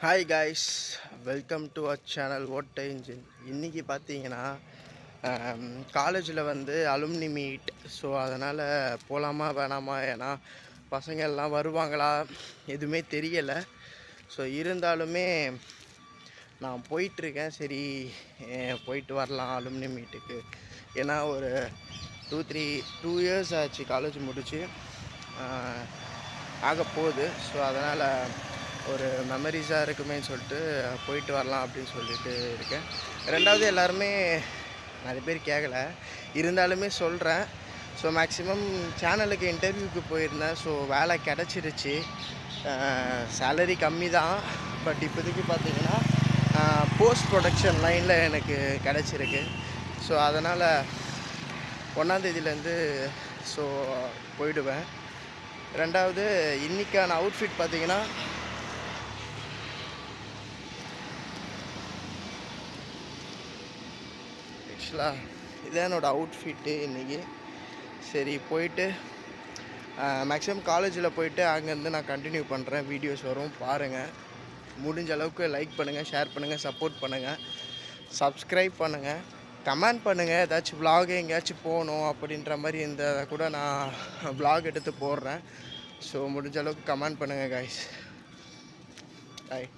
Hi guys, welcome to our channel ஓட்ட engine. இன்றைக்கி பார்த்தீங்கன்னா காலேஜில் வந்து அலுமினி மீட். ஸோ அதனால் போகலாமா வேணாமா, ஏன்னா பசங்க எல்லாம் வருவாங்களா எதுவுமே தெரியலை. ஸோ இருந்தாலுமே நான் போயிட்டுருக்கேன். சரி, போயிட்டு வரலாம் அலுமினி மீட்டுக்கு. ஏன்னா ஒரு 2 இயர்ஸ் ஆச்சு காலேஜ் முடித்து ஆக போகுது. ஸோ அதனால் ஒரு மெமரிஸாக இருக்குமேன்னு சொல்லிட்டு போயிட்டு வரலாம் அப்படின்னு சொல்லிட்டு இருக்கேன். ரெண்டாவது, எல்லாருமே நிறைய பேர் கேட்கல, இருந்தாலுமே சொல்கிறேன். ஸோ மேக்ஸிமம் சேனலுக்கு இன்டர்வியூக்கு போயிருந்தேன். ஸோ வேலை கிடச்சிருச்சு. சேலரி கம்மி தான், பட் இப்போதைக்கு பார்த்தீங்கன்னா போஸ்ட் ப்ரொடக்ஷன் லைனில் எனக்கு கிடச்சிருக்கு. ஸோ அதனால் 1ஆந்தேதியிலேருந்து ஸோ போயிடுவேன். ரெண்டாவது, இன்றைக்கான அவுட்ஃபிட் பார்த்தீங்கன்னா ஆக்சுவலாக இதான் என்னோடய அவுட்ஃபிட்டு இன்றைக்கி. சரி, போயிட்டு மேக்ஸிமம் காலேஜில் போயிட்டு அங்கேருந்து நான் கண்டினியூ பண்ணுறேன். வீடியோஸ் வரும், பாருங்கள். முடிஞ்ச அளவுக்கு லைக் பண்ணுங்கள், ஷேர் பண்ணுங்கள், சப்போர்ட் பண்ணுங்கள், சப்ஸ்கிரைப் பண்ணுங்கள், கமெண்ட் பண்ணுங்கள். ஏதாச்சும் விலாக் எங்கேயாச்சும் போகணும் அப்படின்ற மாதிரி இருந்தால் கூட நான் விலாக் எடுத்து போடுறேன். ஸோ முடிஞ்ச அளவுக்கு கமெண்ட் பண்ணுங்கள் காய்ஸ். பாய்.